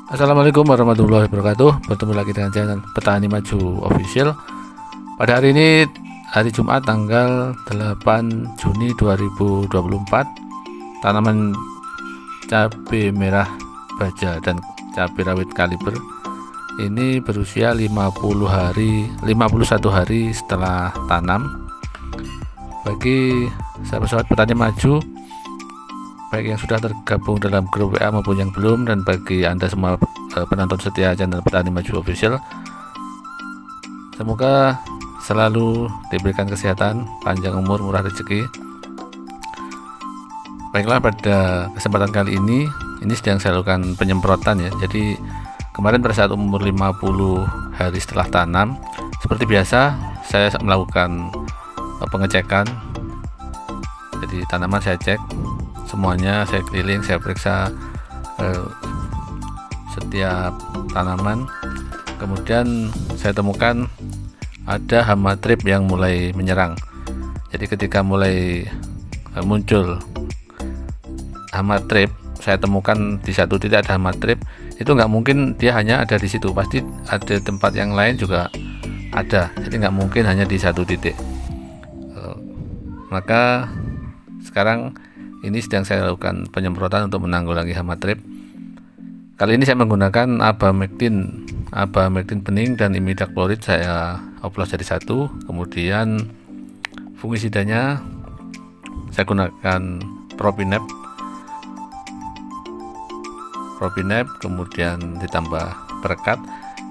Assalamualaikum warahmatullahi wabarakatuh. Bertemu lagi dengan channel Petani Maju Official. Pada hari ini hari Jumat tanggal 8 Juni 2024, tanaman cabai merah baja dan cabai rawit kaliber ini berusia 51 hari setelah tanam. Bagi sahabat-sahabat petani maju, baik yang sudah tergabung dalam grup WA maupun yang belum, dan bagi Anda semua penonton setia channel Petani Maju Official, semoga selalu diberikan kesehatan, panjang umur, murah rezeki. Baiklah, pada kesempatan kali ini sedang saya lakukan penyemprotan ya. Jadi kemarin pada saat umur 50 hari setelah tanam, seperti biasa saya melakukan pengecekan. Jadi tanaman saya cek semuanya, saya keliling, saya periksa setiap tanaman. Kemudian saya temukan ada hama trip yang mulai menyerang. Jadi ketika mulai muncul hama trip, saya temukan di satu titik ada hama trip, itu nggak mungkin dia hanya ada di situ, pasti ada tempat yang lain juga ada. Jadi nggak mungkin hanya di satu titik. Maka sekarang ini sedang saya lakukan penyemprotan untuk menanggulangi hama trip. Kali ini saya menggunakan abamectin bening dan imidacloprid, saya oplos jadi satu. Kemudian fungisidanya saya gunakan propinep, kemudian ditambah perekat.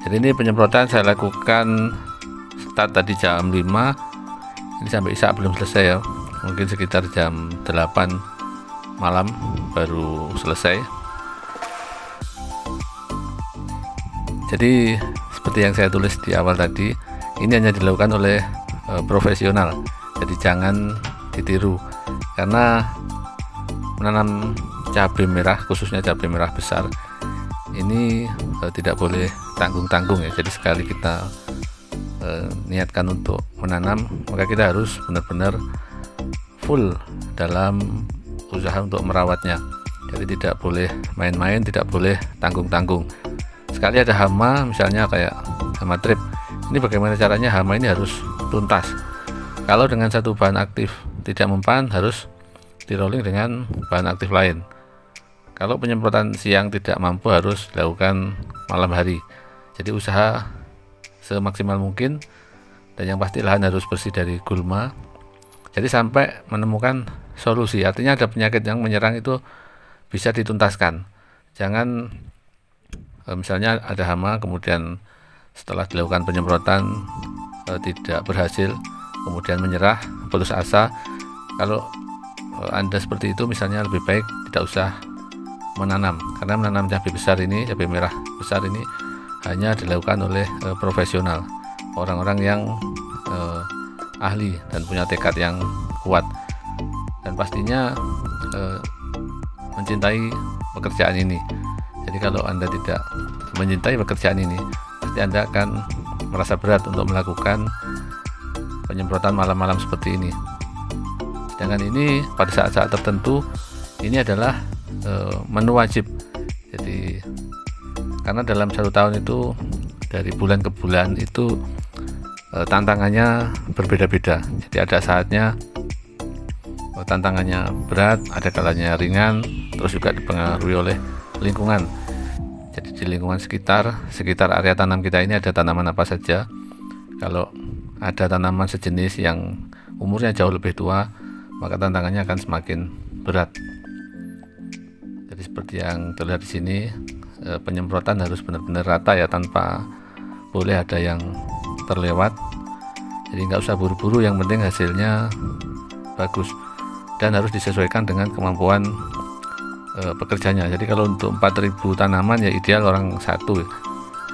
Jadi ini penyemprotan saya lakukan start tadi jam 5, ini sampai isak belum selesai ya, mungkin sekitar jam 8 malam baru selesai. Jadi seperti yang saya tulis di awal tadi, ini hanya dilakukan oleh profesional, jadi jangan ditiru, karena menanam cabai merah, khususnya cabai merah besar ini tidak boleh tanggung-tanggung ya. Jadi sekali kita niatkan untuk menanam, maka kita harus benar-benar full dalam usaha untuk merawatnya. Jadi tidak boleh main-main, tidak boleh tanggung-tanggung. Sekali ada hama, misalnya kayak hama trip, ini bagaimana caranya hama ini harus tuntas. Kalau dengan satu bahan aktif tidak mempan, harus di rolling dengan bahan aktif lain. Kalau penyemprotan siang tidak mampu, harus dilakukan malam hari. Jadi usaha semaksimal mungkin, dan yang pasti lahan harus bersih dari gulma. Jadi sampai menemukan solusi, artinya ada penyakit yang menyerang itu bisa dituntaskan. Jangan misalnya ada hama, kemudian setelah dilakukan penyemprotan tidak berhasil, kemudian menyerah, putus asa. Kalau Anda seperti itu, misalnya lebih baik tidak usah menanam, karena menanam cabai besar ini, cabai merah besar ini hanya dilakukan oleh profesional, orang-orang yang ahli dan punya tekad yang kuat, dan pastinya mencintai pekerjaan ini. Jadi kalau Anda tidak mencintai pekerjaan ini, pasti Anda akan merasa berat untuk melakukan penyemprotan malam-malam seperti ini. Sedangkan ini pada saat-saat tertentu ini adalah menu wajib. Jadi karena dalam satu tahun itu dari bulan ke bulan itu tantangannya berbeda-beda. Jadi ada saatnya tantangannya berat, ada kalanya ringan, terus juga dipengaruhi oleh lingkungan. Jadi di lingkungan sekitar area tanam kita ini ada tanaman apa saja. Kalau ada tanaman sejenis yang umurnya jauh lebih tua, maka tantangannya akan semakin berat. Jadi seperti yang terlihat di sini, penyemprotan harus benar-benar rata ya, tanpa boleh ada yang terlewat. Jadi nggak usah buru-buru, yang penting hasilnya bagus dan harus disesuaikan dengan kemampuan pekerjanya. Jadi kalau untuk 4.000 tanaman ya ideal orang satu.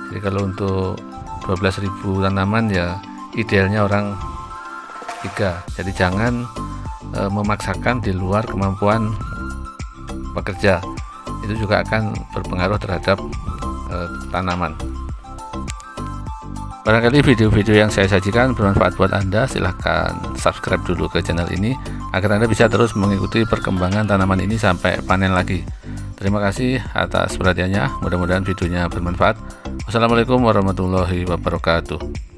Jadi kalau untuk 12.000 tanaman ya idealnya orang 3. Jadi jangan memaksakan di luar kemampuan pekerja, itu juga akan berpengaruh terhadap tanaman. Barangkali video-video yang saya sajikan bermanfaat buat Anda, silahkan subscribe dulu ke channel ini agar Anda bisa terus mengikuti perkembangan tanaman ini sampai panen lagi. Terima kasih atas perhatiannya, mudah-mudahan videonya bermanfaat. Wassalamualaikum warahmatullahi wabarakatuh.